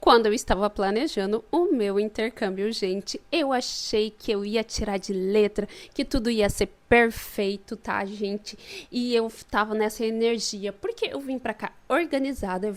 Quando eu estava planejando o meu intercâmbio, gente, eu achei que eu ia tirar de letra, que tudo ia ser perfeito, tá, gente? E eu tava nessa energia, porque eu vim pra cá organizada,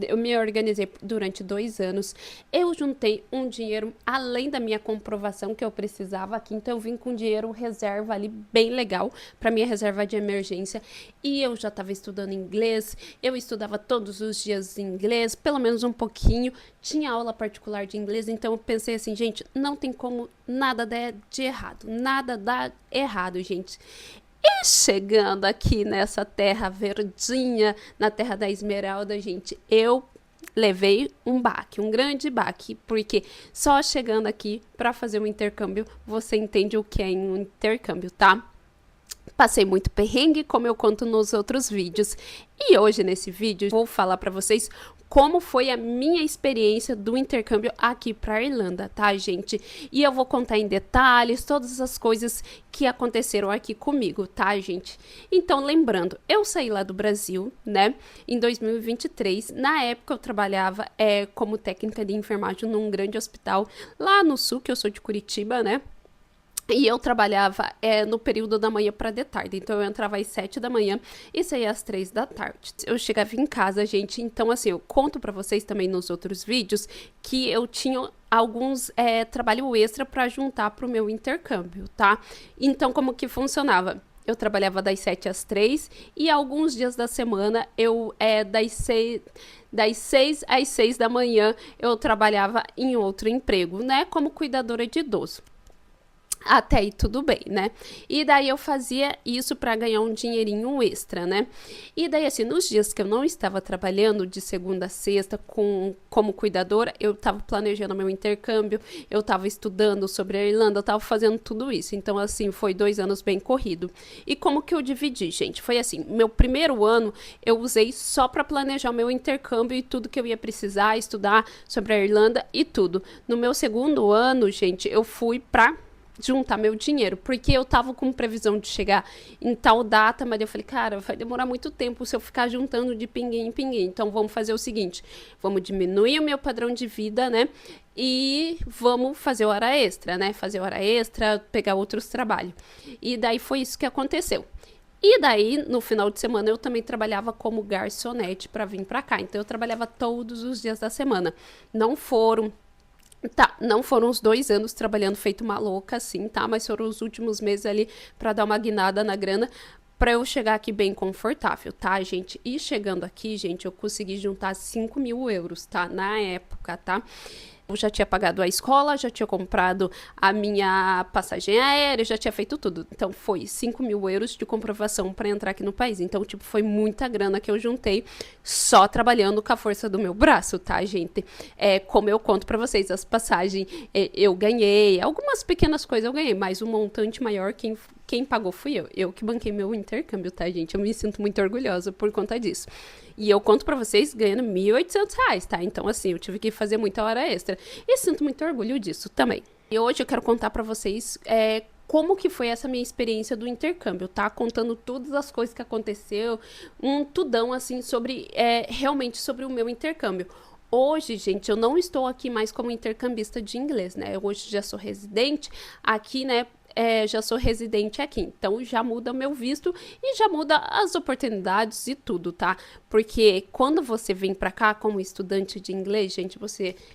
eu me organizei durante 2 anos, eu juntei um dinheiro além da minha comprovação que eu precisava aqui, então eu vim com dinheiro reserva ali bem legal pra minha reserva de emergência, e eu já tava estudando inglês, eu estudava todos os dias inglês, pelo menos um pouquinho, tinha aula particular de inglês, então eu pensei assim, gente, não tem como nada dar de errado, nada dá errado, gente. E chegando aqui nessa terra verdinha, na terra da Esmeralda, gente, eu levei um baque, um grande baque, porque só chegando aqui para fazer um intercâmbio, você entende o que é um intercâmbio, tá? Passei muito perrengue, como eu conto nos outros vídeos. E hoje, nesse vídeo, vou falar para vocês como foi a minha experiência do intercâmbio aqui para Irlanda, tá, gente? E eu vou contar em detalhes todas as coisas que aconteceram aqui comigo, tá, gente? Então, lembrando, eu saí lá do Brasil, né, em 2023. Na época, eu trabalhava como técnica de enfermagem num grande hospital lá no sul, que eu sou de Curitiba, né? E eu trabalhava no período da manhã para de tarde. Então, eu entrava às 7 da manhã e saía às 3 da tarde. Eu chegava em casa, gente. Então, assim, eu conto para vocês também nos outros vídeos que eu tinha alguns trabalho extra para juntar para o meu intercâmbio, tá? Então, como que funcionava? Eu trabalhava das 7 às 3 e alguns dias da semana, das 6 às 6 da manhã, eu trabalhava em outro emprego, né? Como cuidadora de idoso. Até aí tudo bem, né? E daí eu fazia isso para ganhar um dinheirinho extra, né? E daí assim, nos dias que eu não estava trabalhando de segunda a sexta como cuidadora, eu estava planejando meu intercâmbio, eu estava estudando sobre a Irlanda, eu estava fazendo tudo isso. Então assim, foi 2 anos bem corrido. E como que eu dividi, gente? Foi assim, meu primeiro ano eu usei só para planejar o meu intercâmbio e tudo que eu ia precisar, estudar sobre a Irlanda e tudo. No meu segundo ano, gente, eu fui para juntar meu dinheiro, porque eu tava com previsão de chegar em tal data, mas eu falei, cara, vai demorar muito tempo se eu ficar juntando de pinguim em pinguim, então vamos fazer o seguinte, vamos diminuir o meu padrão de vida, né, e vamos fazer hora extra, né, fazer hora extra, pegar outros trabalhos, e daí foi isso que aconteceu. E daí, no final de semana, eu também trabalhava como garçonete para vir para cá, então eu trabalhava todos os dias da semana, não foram os 2 anos trabalhando feito uma louca, assim, tá? Mas foram os últimos meses ali pra dar uma guinada na grana, pra eu chegar aqui bem confortável, tá, gente? E chegando aqui, gente, eu consegui juntar 5.000 euros, tá? Na época, tá? Eu já tinha pagado a escola, já tinha comprado a minha passagem aérea, já tinha feito tudo. Então, foi 5.000 euros de comprovação para entrar aqui no país. Então, tipo, foi muita grana que eu juntei só trabalhando com a força do meu braço, tá, gente? Como eu conto para vocês, as passagens eu ganhei, algumas pequenas coisas eu ganhei, mas o montante maior, quem pagou fui eu. Eu que banquei meu intercâmbio, tá, gente? Eu me sinto muito orgulhosa por conta disso. E eu conto pra vocês ganhando R$ 1.800, tá? Então, assim, eu tive que fazer muita hora extra. E sinto muito orgulho disso também. E hoje eu quero contar pra vocês como que foi essa minha experiência do intercâmbio, tá? Contando todas as coisas que aconteceu, um tudão, assim, realmente sobre o meu intercâmbio. Hoje, gente, eu não estou aqui mais como intercambista de inglês, né? Hoje já sou residente aqui, né? Já sou residente aqui, então já muda meu visto e já muda as oportunidades e tudo, tá? Porque quando você vem pra cá como estudante de inglês, gente,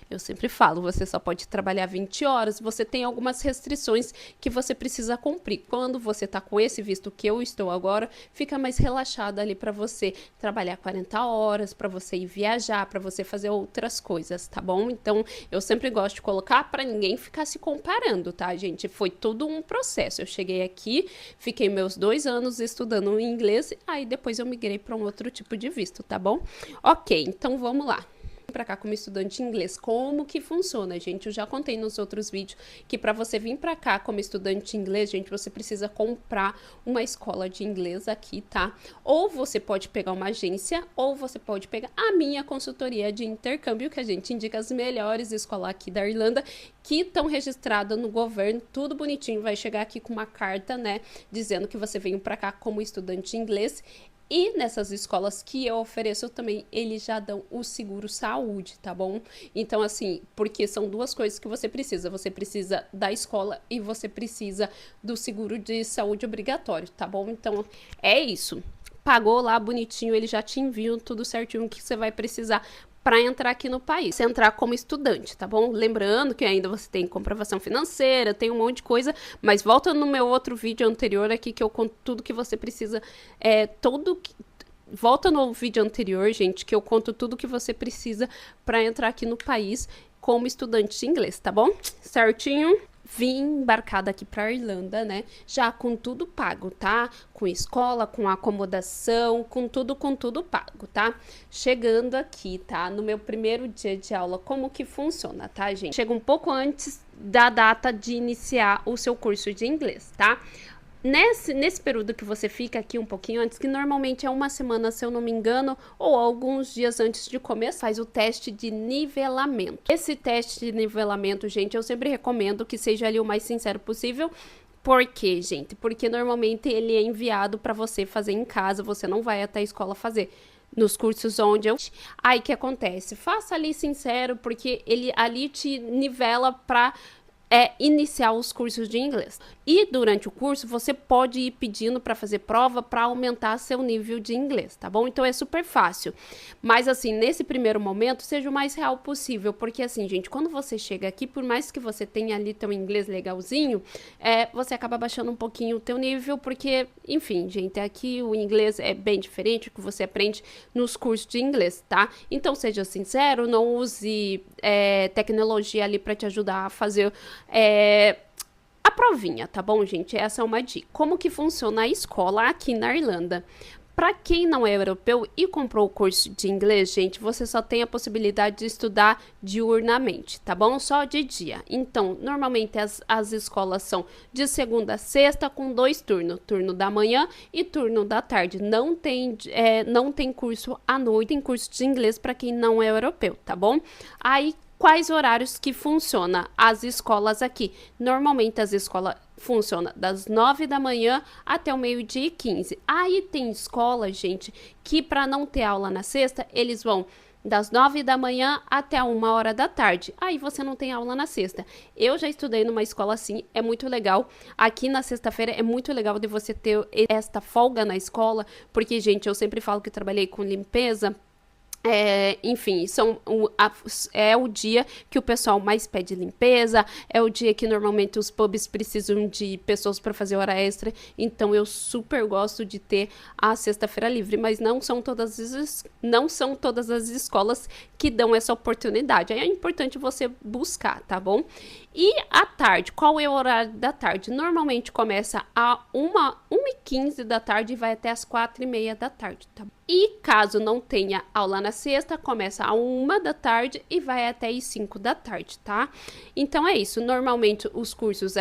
eu sempre falo, você só pode trabalhar 20 horas, você tem algumas restrições que você precisa cumprir. Quando você tá com esse visto que eu estou agora, fica mais relaxado ali pra você trabalhar 40 horas, pra você ir viajar, pra você fazer outras coisas, tá bom? Então, eu sempre gosto de colocar pra ninguém ficar se comparando, tá, gente? Foi tudo um processo. Eu cheguei aqui, fiquei meus 2 anos estudando inglês, aí depois eu migrei para um outro tipo de visto, tá bom? Ok, então vamos lá. Para cá como estudante de inglês, como que funciona, gente? Eu já contei nos outros vídeos que para você vir para cá como estudante de inglês, gente, você precisa comprar uma escola de inglês aqui, tá? Ou você pode pegar uma agência, ou você pode pegar a minha consultoria de intercâmbio, que a gente indica as melhores escolas aqui da Irlanda, que estão registradas no governo, tudo bonitinho, vai chegar aqui com uma carta, né, dizendo que você veio para cá como estudante de inglês. E nessas escolas que eu ofereço também, eles já dão o seguro saúde, tá bom? Então, assim, porque são duas coisas que você precisa. Você precisa da escola e você precisa do seguro de saúde obrigatório, tá bom? Então, é isso. Pagou lá bonitinho, eles já te enviam tudo certinho que você vai precisar para entrar aqui no país, você entrar como estudante, tá bom? Lembrando que ainda você tem comprovação financeira, tem um monte de coisa, mas volta no meu outro vídeo anterior aqui que eu conto tudo que você precisa, volta no vídeo anterior, gente, que eu conto tudo que você precisa para entrar aqui no país como estudante de inglês, tá bom? Certinho? Vim embarcada aqui pra Irlanda, né? Já com tudo pago, tá? Com escola, com acomodação, com tudo pago, tá? Chegando aqui, tá? No meu primeiro dia de aula, como que funciona, tá, gente? Chega um pouco antes da data de iniciar o seu curso de inglês, tá? Nesse período que você fica aqui um pouquinho antes, que normalmente é uma semana, se eu não me engano, ou alguns dias antes de começar, faz o teste de nivelamento. Esse teste de nivelamento, gente, eu sempre recomendo que seja ali o mais sincero possível. Por quê, gente? Porque normalmente ele é enviado para você fazer em casa, você não vai até a escola fazer. Nos cursos onde eu... Aí, o que acontece? Faça ali sincero, porque ele ali te nivela para... iniciar os cursos de inglês. E durante o curso, você pode ir pedindo para fazer prova para aumentar seu nível de inglês, tá bom? Então, é super fácil. Mas, assim, nesse primeiro momento, seja o mais real possível. Porque, assim, gente, quando você chega aqui, por mais que você tenha ali teu inglês legalzinho, você acaba baixando um pouquinho o teu nível, porque, enfim, gente, aqui o inglês é bem diferente do que você aprende nos cursos de inglês, tá? Então, seja sincero, não use tecnologia ali para te ajudar a fazer... a provinha, tá bom, gente? Essa é uma dica. Como que funciona a escola aqui na Irlanda? Para quem não é europeu e comprou o curso de inglês, gente, você só tem a possibilidade de estudar diurnamente, tá bom? Só de dia. Então, normalmente as escolas são de segunda a sexta com 2 turnos, turno da manhã e turno da tarde. Não tem curso à noite, tem curso de inglês para quem não é europeu, tá bom? Aí, quais horários que funciona as escolas aqui? Normalmente as escolas funcionam das 9 da manhã até o meio-dia e 15. Aí tem escola, gente, que para não ter aula na sexta, eles vão das 9 da manhã até 1 hora da tarde. Aí você não tem aula na sexta. Eu já estudei numa escola assim, é muito legal. Aqui na sexta-feira é muito legal de você ter esta folga na escola, porque, gente, eu sempre falo que trabalhei com limpeza. Enfim, é o dia que o pessoal mais pede limpeza, é o dia que normalmente os pubs precisam de pessoas para fazer hora extra, então eu super gosto de ter a sexta-feira livre, mas não são todas as escolas que dão essa oportunidade, aí é importante você buscar, tá bom? E à tarde, qual é o horário da tarde? Normalmente começa a 1h15 da tarde e vai até as 4h30 da tarde, tá bom? E caso não tenha aula na sexta, começa a 1 da tarde e vai até as 5 da tarde, tá? Então é isso. Normalmente os cursos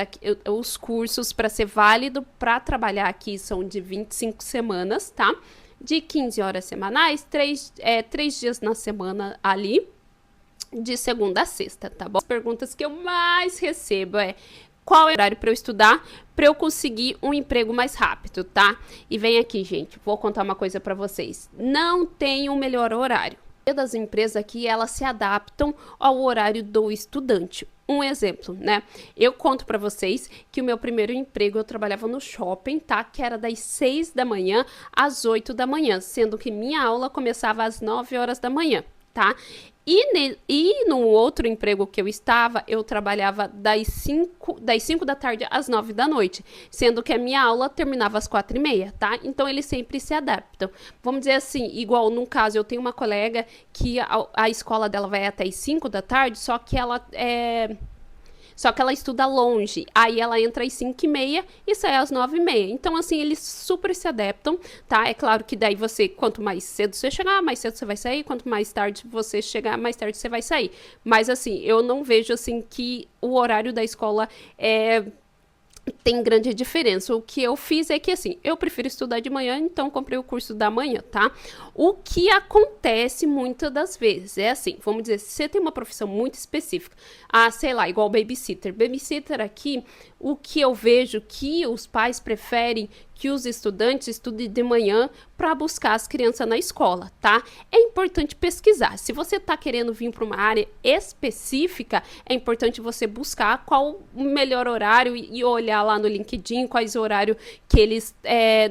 para ser válido para trabalhar aqui são de 25 semanas, tá? De 15 horas semanais, 3 dias na semana ali, de segunda a sexta, tá bom? As perguntas que eu mais recebo qual é o horário para eu estudar, para eu conseguir um emprego mais rápido, tá? E vem aqui, gente, vou contar uma coisa para vocês. Não tem um melhor horário. Das empresas aqui, elas se adaptam ao horário do estudante. Um exemplo, né? Eu conto para vocês que o meu primeiro emprego eu trabalhava no shopping, tá? Que era das 6 da manhã às 8 da manhã, sendo que minha aula começava às 9 horas da manhã, tá? E no outro emprego que eu estava, eu trabalhava das 5 da tarde às 9 da noite, sendo que a minha aula terminava às 4h30, tá? Então, eles sempre se adaptam. Vamos dizer assim, igual num caso, eu tenho uma colega que a escola dela vai até às 5 da tarde, só que ela estuda longe, aí ela entra às 5h30 e sai às 9h30. Então, assim, eles super se adaptam, tá? É claro que daí quanto mais cedo você chegar, mais cedo você vai sair, quanto mais tarde você chegar, mais tarde você vai sair. Mas, assim, eu não vejo, assim, que o horário da escola tem grande diferença. O que eu fiz é que, assim, eu prefiro estudar de manhã, então comprei o curso da manhã, tá? O que acontece muitas das vezes é assim, vamos dizer, se você tem uma profissão muito específica, sei lá, igual babysitter. Babysitter aqui, o que eu vejo que os pais preferem que os estudantes estudem de manhã para buscar as crianças na escola, tá? É importante pesquisar. Se você está querendo vir para uma área específica, é importante você buscar qual o melhor horário e olhar lá no LinkedIn quais horários que eles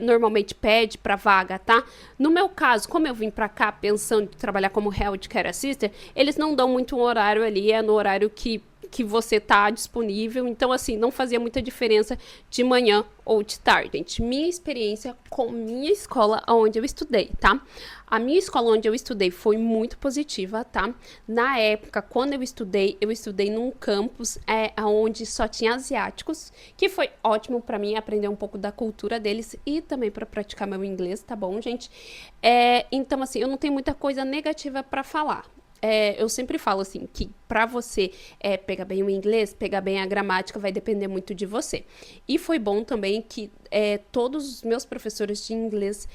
normalmente pedem para vaga, tá? No meu caso, como eu vim para cá pensando em trabalhar como Health Care Assistant, eles não dão muito um horário ali, é no horário que você tá disponível. Então, assim, não fazia muita diferença de manhã ou de tarde. Gente, minha experiência com minha escola onde eu estudei, tá? A minha escola onde eu estudei foi muito positiva, tá? Na época, quando eu estudei num campus onde só tinha asiáticos, que foi ótimo para mim aprender um pouco da cultura deles e também para praticar meu inglês, tá bom, gente? Então, assim, eu não tenho muita coisa negativa para falar. Eu sempre falo assim, que para você pegar bem o inglês, pegar bem a gramática, vai depender muito de você. E foi bom também que todos os meus professores de inglês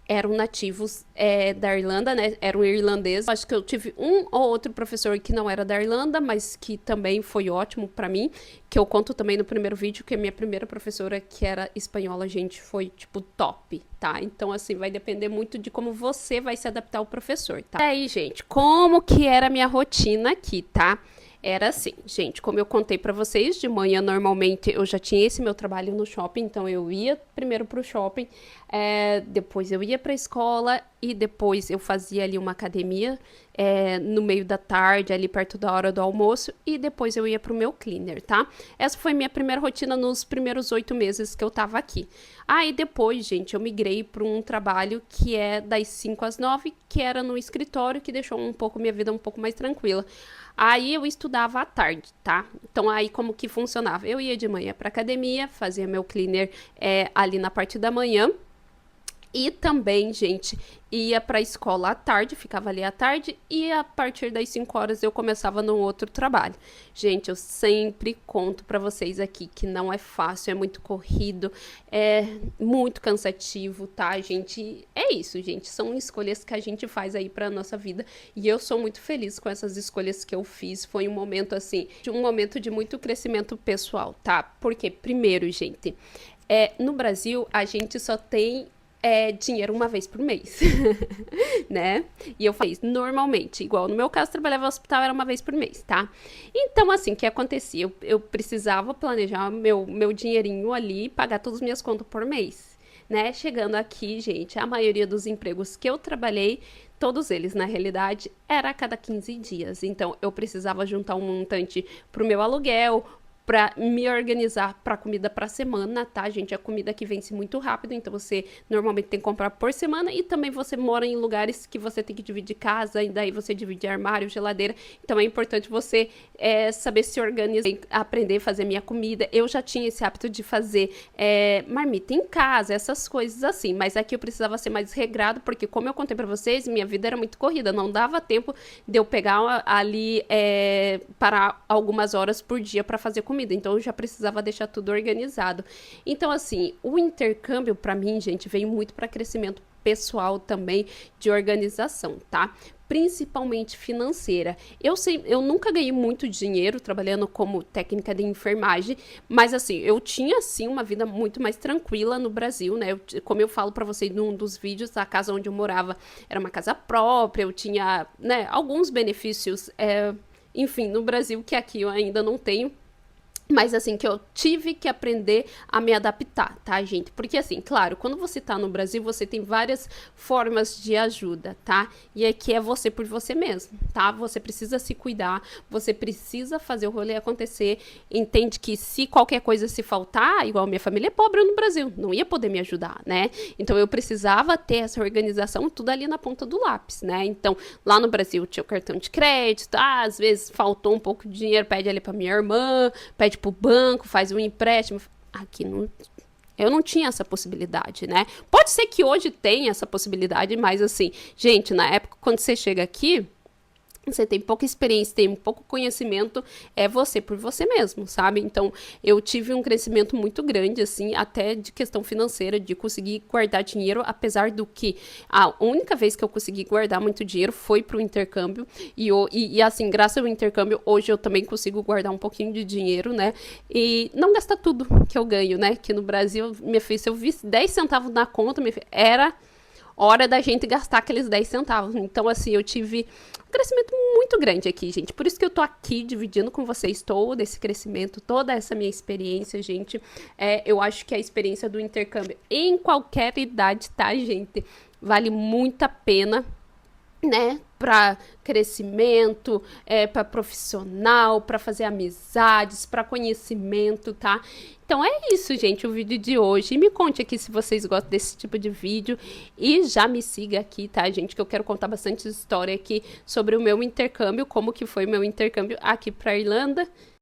eram nativos da Irlanda, né? Eram irlandeses. Acho que eu tive um ou outro professor que não era da Irlanda, mas que também foi ótimo para mim. Que eu conto também no primeiro vídeo, que a minha primeira professora, que era espanhola, gente, foi, tipo, top, tá? Então, assim, vai depender muito de como você vai se adaptar ao professor, tá? E aí, gente, como que era a minha rotina aqui, tá? Era assim, gente, como eu contei pra vocês, de manhã normalmente eu já tinha esse meu trabalho no shopping, então eu ia primeiro pro shopping, depois eu ia pra escola e depois eu fazia ali uma academia no meio da tarde, ali perto da hora do almoço, e depois eu ia pro meu cleaner, tá? Essa foi minha primeira rotina nos primeiros 8 meses que eu tava aqui. Aí depois, gente, eu migrei para um trabalho que é das 5 às 9, que era no escritório, que deixou minha vida um pouco mais tranquila. Aí eu estudava à tarde, tá? Então aí como que funcionava? Eu ia de manhã pra academia, fazia meu cleaner ali na parte da manhã. E também, gente, ia para a escola à tarde, ficava ali à tarde, e a partir das 5 horas eu começava num outro trabalho. Gente, eu sempre conto para vocês aqui que não é fácil, é muito corrido, é muito cansativo, tá, gente? É isso, gente, são escolhas que a gente faz aí para nossa vida, e eu sou muito feliz com essas escolhas que eu fiz. Foi um momento, assim, um momento de muito crescimento pessoal, tá? Porque, primeiro, gente, no Brasil, a gente só tem dinheiro uma vez por mês, né? E eu fiz normalmente, igual no meu caso, trabalhava no hospital, era uma vez por mês, tá? Então, assim, o que acontecia? Eu precisava planejar meu dinheirinho ali, pagar todas as minhas contas por mês, né? Chegando aqui, gente, a maioria dos empregos que eu trabalhei, todos eles, na realidade, era a cada 15 dias. Então, eu precisava juntar um montante pro meu aluguel, para me organizar para comida para semana, tá, gente? A comida aqui vence muito rápido, então você normalmente tem que comprar por semana, e também você mora em lugares que você tem que dividir casa, e daí você divide armário, geladeira, então é importante você saber se organizar, aprender a fazer minha comida. Eu já tinha esse hábito de fazer marmita em casa, essas coisas assim, mas aqui eu precisava ser mais regrado, porque como eu contei para vocês, minha vida era muito corrida, não dava tempo de eu pegar ali, parar algumas horas por dia para fazer comida. Então eu já precisava deixar tudo organizado. Então, assim, o intercâmbio para mim, gente, veio muito para crescimento pessoal também, de organização, tá? Principalmente financeira. Eu nunca ganhei muito dinheiro trabalhando como técnica de enfermagem, mas assim, eu tinha assim uma vida muito mais tranquila no Brasil, né? Como eu falo para vocês num dos vídeos, a casa onde eu morava era uma casa própria, eu tinha, né, alguns benefícios, enfim, no Brasil, que aqui eu ainda não tenho. Mas assim, que eu tive que aprender a me adaptar, tá, gente? Porque assim, claro, quando você tá no Brasil, você tem várias formas de ajuda, tá? E aqui é você por você mesmo, tá? Você precisa se cuidar, você precisa fazer o rolê acontecer. Entende que se qualquer coisa se faltar, igual minha família é pobre no Brasil, não ia poder me ajudar, né? Então eu precisava ter essa organização tudo ali na ponta do lápis, né? Então, lá no Brasil tinha o cartão de crédito, às vezes faltou um pouco de dinheiro, pede ali pra minha irmã, pede pro banco, faz um empréstimo. Aqui eu não tinha essa possibilidade, né? Pode ser que hoje tenha essa possibilidade, mas assim, gente, na época, quando você chega aqui, você tem pouca experiência, tem pouco conhecimento, é você por você mesmo, sabe? Então, eu tive um crescimento muito grande, assim, até de questão financeira, de conseguir guardar dinheiro, apesar do que a única vez que eu consegui guardar muito dinheiro foi pro intercâmbio, e assim, graças ao intercâmbio, hoje eu também consigo guardar um pouquinho de dinheiro, né? E não gastar tudo que eu ganho, né? Que no Brasil, minha filha, se eu visse 10 centavos na conta, minha filha, era hora da gente gastar aqueles 10 centavos. Então, assim, eu tive um crescimento muito grande aqui, gente. Por isso que eu tô aqui dividindo com vocês todo esse crescimento, toda essa minha experiência, gente. Eu acho que a experiência do intercâmbio em qualquer idade, tá, gente? Vale muito a pena, né, para crescimento, para profissional, para fazer amizades, para conhecimento, tá? Então é isso, gente, o vídeo de hoje. E me conte aqui se vocês gostam desse tipo de vídeo e já me siga aqui, tá, gente, que eu quero contar bastante história aqui sobre o meu intercâmbio, como que foi o meu intercâmbio aqui para Irlanda.